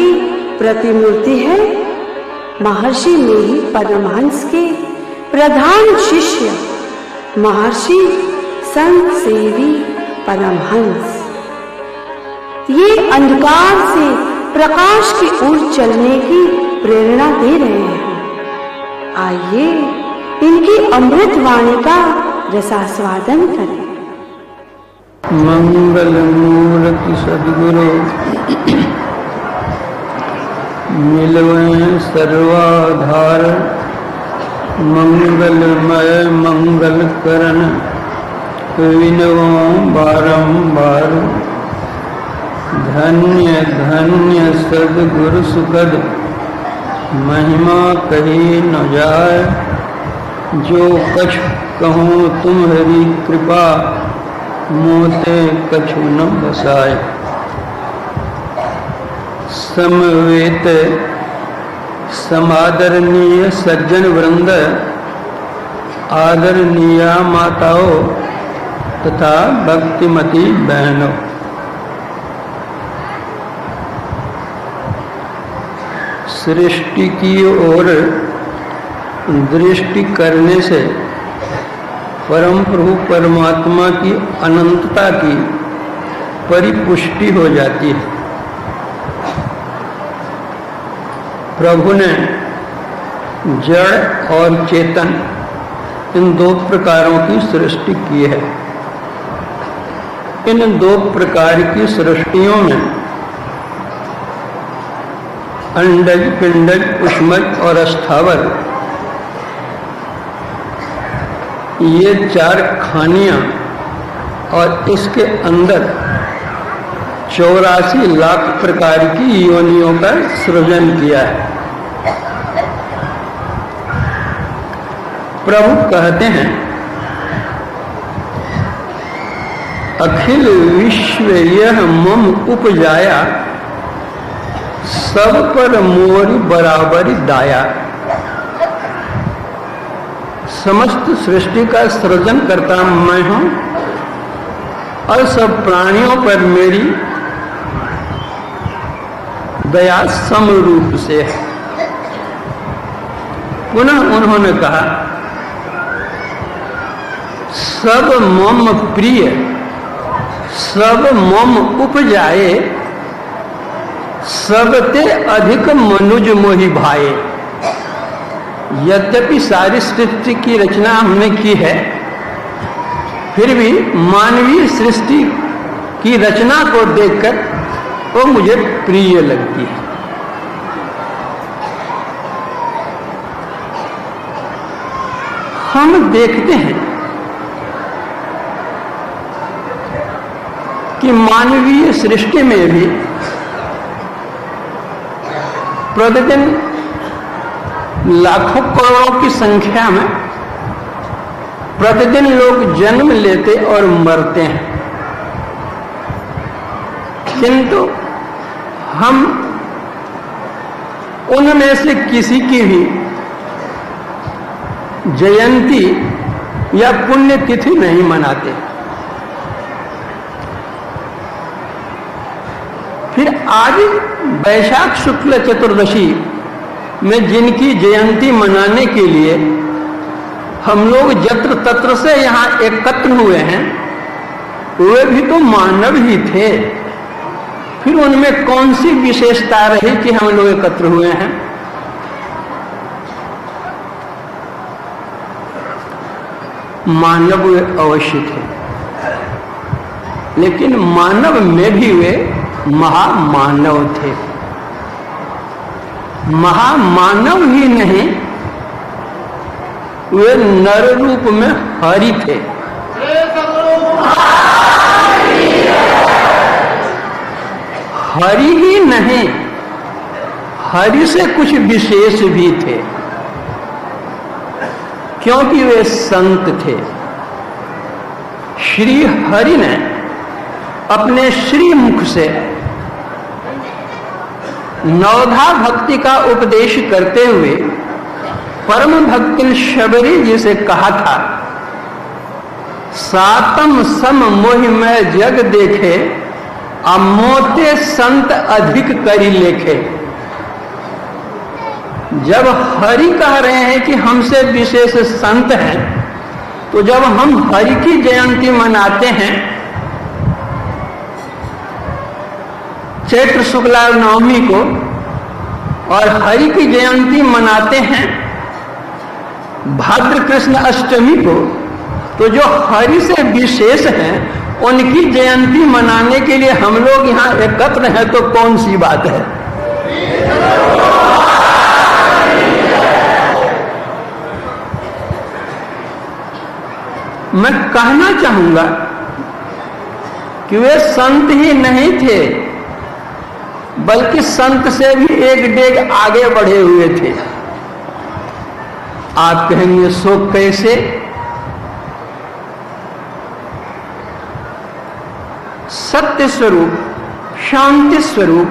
की प्रतिमूर्ति है महर्षि मेरी परमहंस के प्रधान शिष्य महर्षि संत सेवी परमहंस। ये अंधकार से प्रकाश की ओर चलने की प्रेरणा दे रहे हैं। आइए इनकी अमृत वाणी का रसास्वादन करें। मंगल मूर्ति सद्गुरु मिलवें सर्वाधार, मंगलमय मंगल करण विनवो बारंबार। धन्य धन्य सद्गुरु सुखद महिमा कही न जाय। जो कछ कहूँ तुम्हारी कृपा मोते कछु न बसाए। समवेत समादरणीय सज्जन वृंद, आदरणीय माताओं तथा भक्तिमती बहनों, सृष्टि की ओर दृष्टि करने से परम प्रभु परमात्मा की अनंतता की परिपुष्टि हो जाती है। प्रभु ने जड़ और चेतन इन दो प्रकारों की सृष्टि की है। इन दो प्रकार की सृष्टियों में अंडज, पिंडज, उष्मज और स्थावर, ये चार खानियां और इसके अंदर 84 लाख प्रकार की योनियों का सृजन किया है। प्रभु कहते हैं, अखिल विश्व यह मम उपजाया, सब पर मोरी बराबरी दाया। समस्त सृष्टि का सृजन करता मैं हूं और सब प्राणियों पर मेरी दया समरूप से है। पुनः उन्होंने कहा, सब मम प्रिय सब मम उपजाए, सबते अधिक मनुज मोहि भाए। यद्यपि सारी सृष्टि की रचना हमने की है, फिर भी मानवीय सृष्टि की रचना को देखकर वो मुझे प्रिय लगती है। हम देखते हैं कि मानवीय सृष्टि में भी प्रतिदिन लाखों करोड़ों की संख्या में प्रतिदिन लोग जन्म लेते और मरते हैं, किंतु हम उनमें से किसी की भी जयंती या पुण्यतिथि नहीं मनाते। फिर आज वैशाख शुक्ल चतुर्दशी में जिनकी जयंती मनाने के लिए हम लोग जत्र तत्र से यहाँ एकत्र हुए हैं, वे भी तो मानव ही थे। फिर उनमें कौन सी विशेषता रही कि हम लोग एकत्र हुए हैं? मानव वे अवश्य थे, लेकिन मानव में भी वे महामानव थे। महामानव ही नहीं, वे नर रूप में हरि थे। हरि ही नहीं, हरि से कुछ विशेष भी थे, क्योंकि वे संत थे। श्री हरि ने अपने श्री मुख से नवधा भक्ति का उपदेश करते हुए परम भक्तिन शबरी जी से कहा था, सातम सम मोहि मैं जग देखे, अमोते संत अधिक करी लेखे। जब हरि कह रहे हैं कि हमसे विशेष संत हैं, तो जब हम हरि की जयंती मनाते हैं चैत्र शुक्ला नवमी को, और हरि की जयंती मनाते हैं भाद्र कृष्ण अष्टमी को, तो जो हरि से विशेष हैं उनकी जयंती मनाने के लिए हम लोग यहाँ एकत्र हैं, तो कौन सी बात है। मैं कहना चाहूंगा कि वे संत ही नहीं थे, बल्कि संत से भी एक डेग आगे बढ़े हुए थे। आप कहेंगे सो कैसे? सत्य स्वरूप, शांति स्वरूप,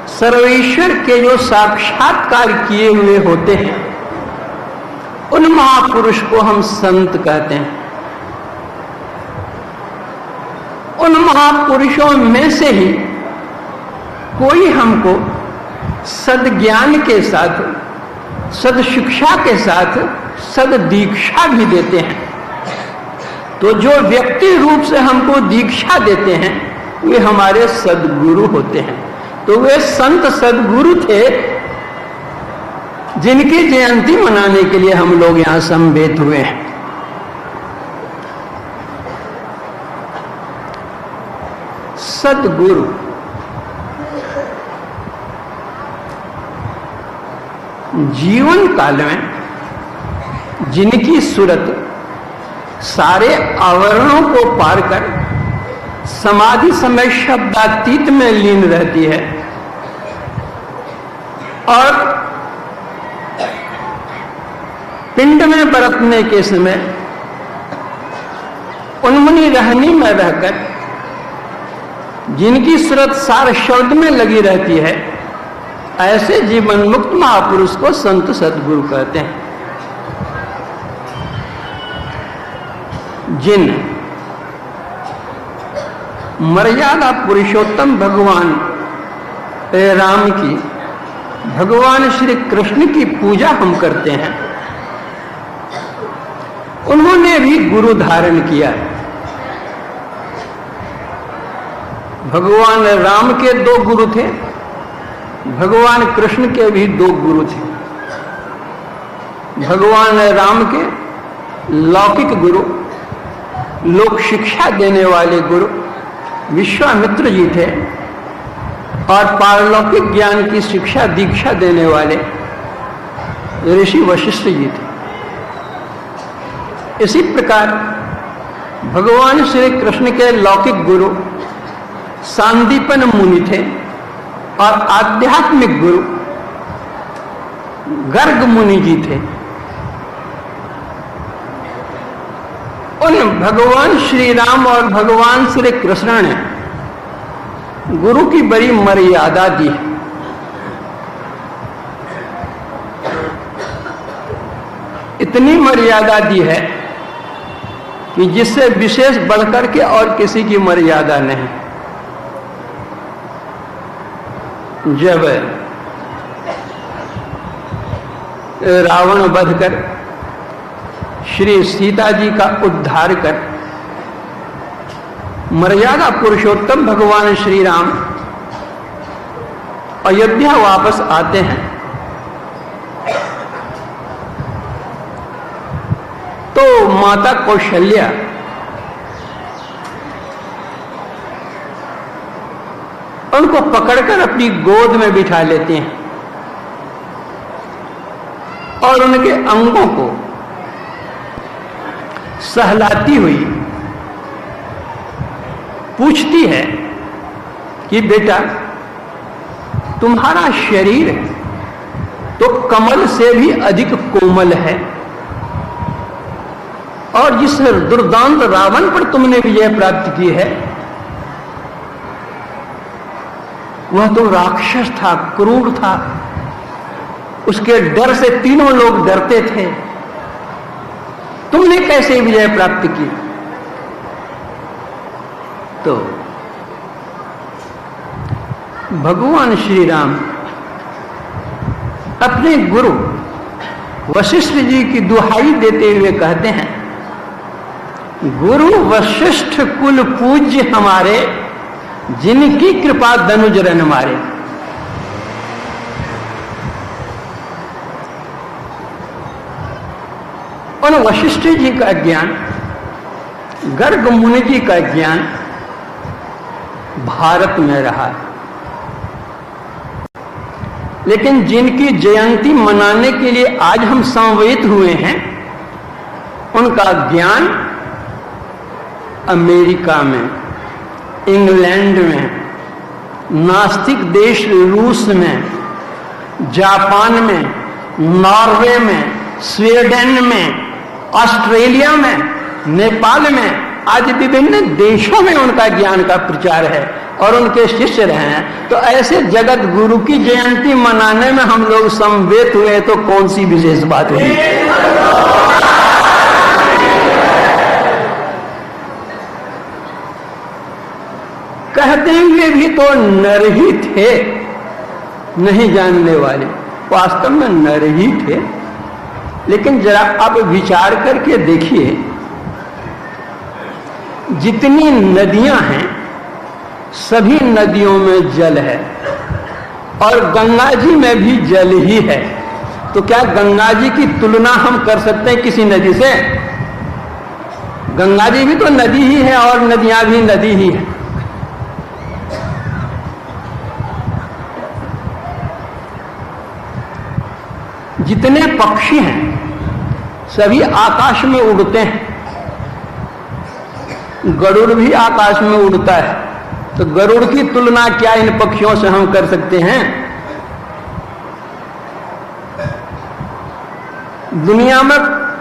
सर्वेश्वर के जो साक्षात्कार किए हुए होते हैं, उन महापुरुष को हम संत कहते हैं। उन महापुरुषों में से ही कोई हमको सद्ज्ञान के साथ, सद शिक्षा के साथ सद दीक्षा भी देते हैं। तो जो व्यक्ति रूप से हमको दीक्षा देते हैं वे हमारे सदगुरु होते हैं। तो वे संत सदगुरु थे जिनकी जयंती मनाने के लिए हम लोग यहां समवेत हुए हैं। सदगुरु जीवन काल में जिनकी सूरत सारे आवरणों को पार कर समाधि समय शब्दातीत में लीन रहती है, और पिंड में बरतने के समय उन्मुनी रहनी में रहकर जिनकी सूरत सार शब्द में लगी रहती है, ऐसे जीवन मुक्त महापुरुष को संत सदगुरु कहते हैं। जिन मर्यादा पुरुषोत्तम भगवान राम की, भगवान श्री कृष्ण की पूजा हम करते हैं, उन्होंने भी गुरु धारण किया। भगवान राम के 2 गुरु थे, भगवान कृष्ण के भी 2 गुरु थे। भगवान राम के लौकिक गुरु, लोक शिक्षा देने वाले गुरु विश्वामित्र जी थे, और पारलौकिक ज्ञान की शिक्षा दीक्षा देने वाले ऋषि वशिष्ठ जी थे। इसी प्रकार भगवान श्री कृष्ण के लौकिक गुरु सांदीपन मुनि थे, और आध्यात्मिक गुरु गर्ग मुनि जी थे। उन भगवान श्री राम और भगवान श्री कृष्ण ने गुरु की बड़ी मर्यादा दी है। इतनी मर्यादा दी है कि जिससे विशेष बढ़कर के और किसी की मर्यादा नहीं। जब रावण वध कर श्री सीता जी का उद्धार कर मर्यादा पुरुषोत्तम भगवान श्री राम अयोध्या वापस आते हैं, तो माता कौशल्या उनको पकड़कर अपनी गोद में बिठा लेते हैं और उनके अंगों को सहलाती हुई पूछती है कि बेटा, तुम्हारा शरीर तो कमल से भी अधिक कोमल है, और जिस दुर्दांत रावण पर तुमने विजय प्राप्त की है वह तो राक्षस था, क्रूर था, उसके डर से तीनों लोग डरते थे। तुमने कैसे विजय प्राप्त की? तो भगवान श्री राम अपने गुरु वशिष्ठ जी की दुहाई देते हुए कहते हैं, गुरु वशिष्ठ कुल पूज्य हमारे, जिनकी कृपा दनुज रन मारे। उन वशिष्ठ जी का ज्ञान, गर्ग मुनि जी का ज्ञान भारत में रहा, लेकिन जिनकी जयंती मनाने के लिए आज हम समवेत हुए हैं, उनका ज्ञान अमेरिका में, इंग्लैंड में, नास्तिक देश रूस में, जापान में, नॉर्वे में, स्वीडन में, ऑस्ट्रेलिया में, नेपाल में, आज विभिन्न देशों में उनका ज्ञान का प्रचार है और उनके शिष्य रहे हैं। तो ऐसे जगत गुरु की जयंती मनाने में हम लोग समवेत हुए तो कौन सी विशेष बात हुई? कहते हुए भी तो नर ही थे, नहीं जानने वाले, वास्तव में नर ही थे। लेकिन जरा आप विचार करके देखिए, जितनी नदियां हैं सभी नदियों में जल है और गंगा जी में भी जल ही है। तो क्या गंगा जी की तुलना हम कर सकते हैं किसी नदी से? गंगा जी भी तो नदी ही है और नदियां भी नदी ही है। जितने पक्षी हैं सभी आकाश में उड़ते हैं, गरुड़ भी आकाश में उड़ता है, तो गरुड़ की तुलना क्या इन पक्षियों से हम कर सकते हैं? दुनिया में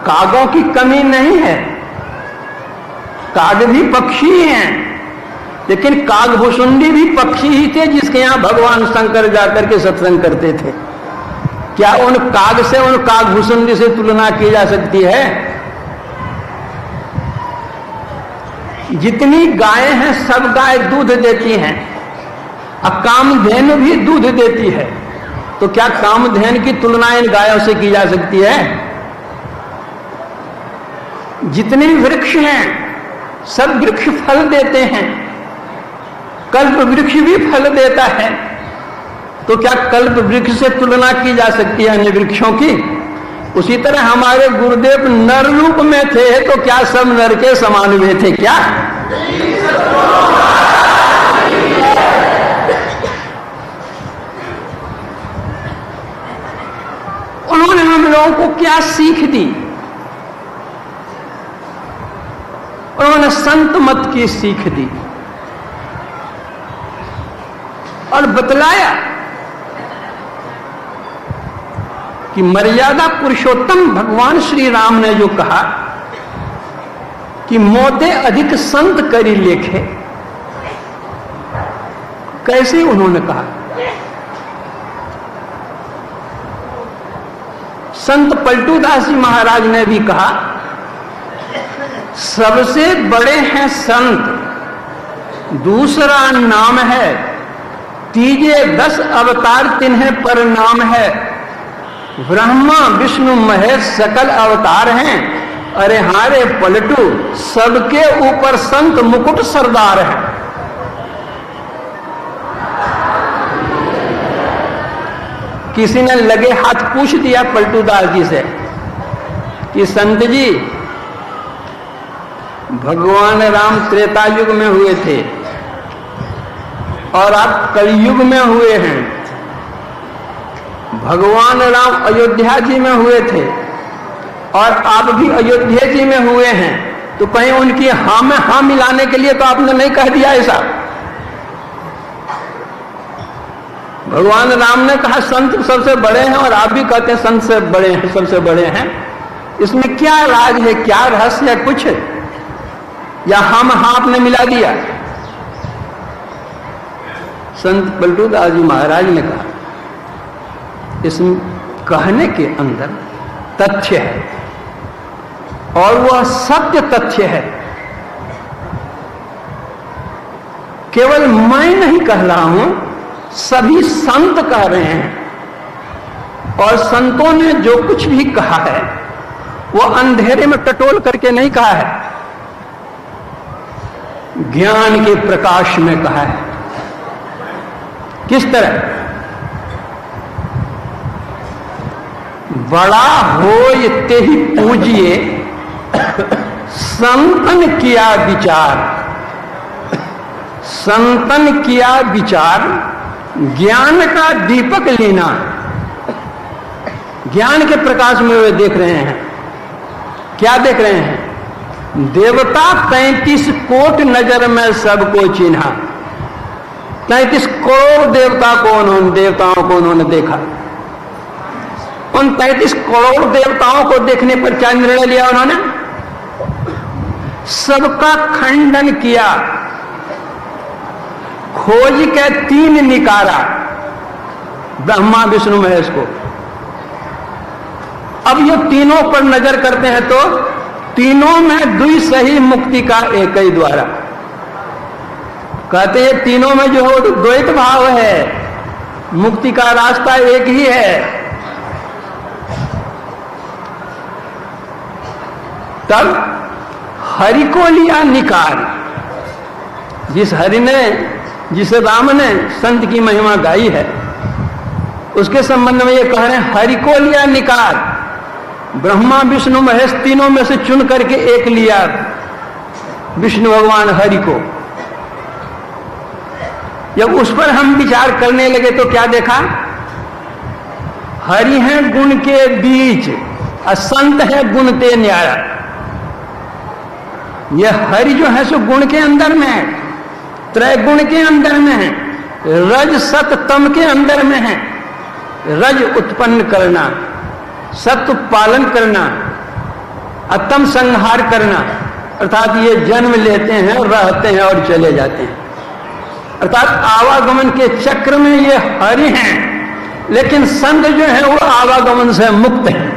कागों की कमी नहीं है, काग भी पक्षी हैं, लेकिन कागभूषुंडी भी पक्षी ही थे जिसके यहां भगवान शंकर जाकर के सत्संग करते थे। क्या उन काग से, उन कागभूषुंडी से तुलना की जा सकती है? जितनी गायें हैं सब गाय दूध देती हैं, अब कामधेनु भी दूध देती है, तो क्या कामधेनु की तुलना इन गायों से की जा सकती है? जितने भी वृक्ष हैं सब वृक्ष फल देते हैं, कल्प वृक्ष भी फल देता है, तो क्या कल्प वृक्ष से तुलना की जा सकती है अन्य वृक्षों की? उसी तरह हमारे गुरुदेव नर रूप में थे, तो क्या सब नर के समान हुए थे क्या? उन्होंने हम लोगों को क्या सीख दी? उन्होंने संत मत की सीख दी और बतलाया कि मर्यादा पुरुषोत्तम भगवान श्री राम ने जो कहा कि मोते अधिक संत करी लेखे, कैसे उन्होंने कहा? संत पलटूदास जी महाराज ने भी कहा, सबसे बड़े हैं संत, दूसरा नाम है, तीजे 10 अवतार तिन्हें पर नाम है, ब्रह्मा विष्णु महेश सकल अवतार हैं, अरे हारे पलटू सबके ऊपर संत मुकुट सरदार है। किसी ने लगे हाथ पूछ दिया पलटूदास जी से कि संत जी, भगवान राम त्रेता युग में हुए थे और आप कलयुग में हुए हैं, भगवान राम अयोध्या जी में हुए थे और आप भी अयोध्या जी में हुए हैं, तो कहीं उनकी हां में हां मिलाने के लिए तो आपने नहीं कह दिया ऐसा? भगवान राम ने कहा संत सबसे बड़े हैं और आप भी कहते हैं संत से बड़े हैं, सबसे बड़े हैं, इसमें क्या राज है, क्या रहस्य है कुछ? या हम हां आपने मिला दिया? संत पलटूदास जी महाराज ने कहा, इस कहने के अंदर तथ्य है और वह सत्य तथ्य है। केवल मैं नहीं कह रहा हूं, सभी संत कह रहे हैं, और संतों ने जो कुछ भी कहा है वो अंधेरे में टटोल करके नहीं कहा है, ज्ञान के प्रकाश में कहा है। किस तरह? बड़ा होय तेहि पूजिए संतन किया विचार। संतन किया विचार, ज्ञान का दीपक लेना। ज्ञान के प्रकाश में वे देख रहे हैं। क्या देख रहे हैं? देवता 33 कोट नजर में सबको चिन्हा। 33 करोड़ देवताओं को उन्होंने देखा। उन 33 करोड़ देवताओं को देखने पर क्या निर्णय लिया उन्होंने? सबका खंडन किया, खोज के 3 निकारा, ब्रह्मा विष्णु महेश को। अब ये तीनों पर नजर करते हैं तो तीनों में दुई सही मुक्ति का एक ही द्वारा। कहते हैं तीनों में जो हो द्वैत भाव है, मुक्ति का रास्ता एक ही है। तब हरि को लिया निकार। जिस हरि ने, जिस राम ने संत की महिमा गाई है, उसके संबंध में ये कह रहे हैं हरि को लिया निकार। ब्रह्मा विष्णु महेश तीनों में से चुन करके एक लिया, विष्णु भगवान हरि को। जब उस पर हम विचार करने लगे तो क्या देखा? हरि है गुण के बीच, असंत है गुण ते न्यारा। यह हरि जो है सो गुण के अंदर में है, त्रैगुण के अंदर में है, रज सत तम के अंदर में है। रज उत्पन्न करना, सत्व पालन करना, अतम संहार करना, अर्थात ये जन्म लेते हैं, रहते हैं और चले जाते हैं। अर्थात आवागमन के चक्र में ये हरि हैं, लेकिन संत जो है वो आवागमन से मुक्त है।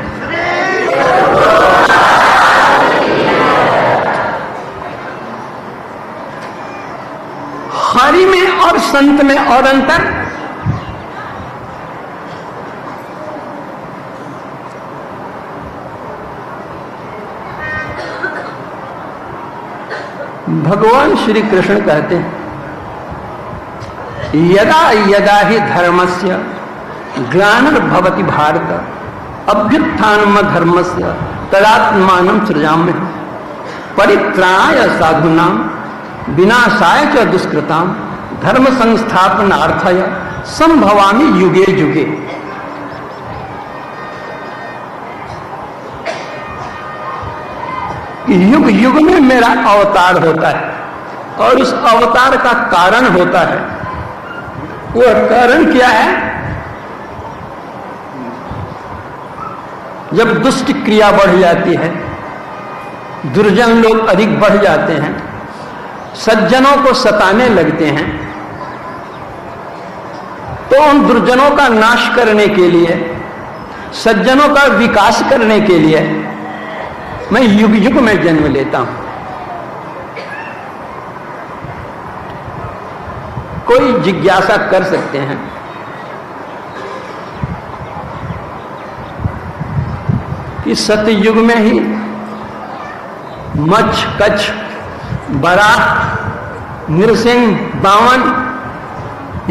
हरि में और संत में और अंतर? भगवान श्री कृष्ण कहते हैं यदा यदा ही धर्मस्य ग्लानिर्भवति भारत अभ्युत्थानम धर्मस्य तदात्मानं सृजाम्यहम् परित्राणाय साधूनां विनाशाय च दुष्कृतां धर्म संस्थापनार्थाय संभवामि युगे युगे। युग युग में मेरा अवतार होता है और उस अवतार का कारण होता है। वह कारण क्या है? जब दुष्ट क्रिया बढ़ जाती है, दुर्जन लोग अधिक बढ़ जाते हैं, सज्जनों को सताने लगते हैं, तो उन दुर्जनों का नाश करने के लिए, सज्जनों का विकास करने के लिए मैं युग युग में जन्म लेता हूं। कोई जिज्ञासा कर सकते हैं कि सतयुग में ही मच्छ, कच्छ, बराह, नृसिंह, बावन,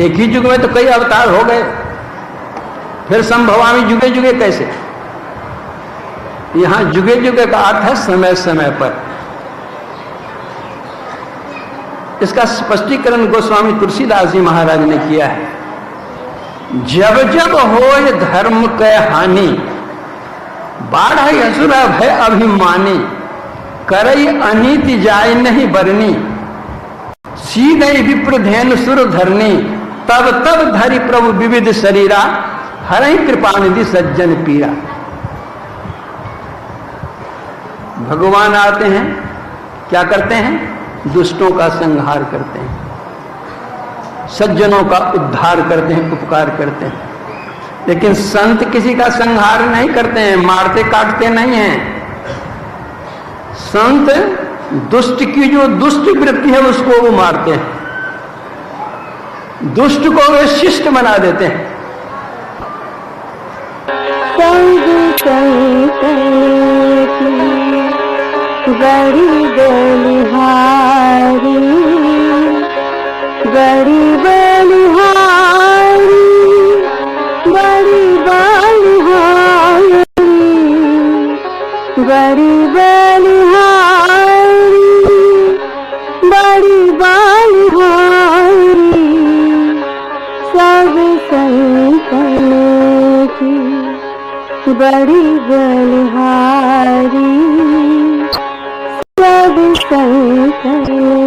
एक ही युग में तो कई अवतार हो गए, फिर संभवामि युगे युगे कैसे? यहां युगे युगे का अर्थ है समय समय पर। इसका स्पष्टीकरण गोस्वामी तुलसीदास जी महाराज ने किया है। जब जब होय धर्म के हानि बाढ़ असुर भय अभिमानी करई अनीति जाय नहीं बरनी सीधे विप्र धेनु सुर धरनी तब तब धरि प्रभु विविध शरीरा हरई कृपा निधि सज्जन पीरा। भगवान आते हैं, क्या करते हैं? दुष्टों का संहार करते हैं, सज्जनों का उद्धार करते हैं, उपकार करते हैं। लेकिन संत किसी का संहार नहीं करते हैं, मारते काटते नहीं हैं। संत दुष्ट की जो दुष्ट वृत्ति है उसको वो मारते हैं। दुष्ट को वे शिष्ट बना देते हैं। बड़ी बलिहारी, बड़ी बलिहारी, बड़ी बलिहारी, बड़ी बलिहारी, बड़ी बलिहारी, सब संतन की बड़ी बलिहारी, सब संतन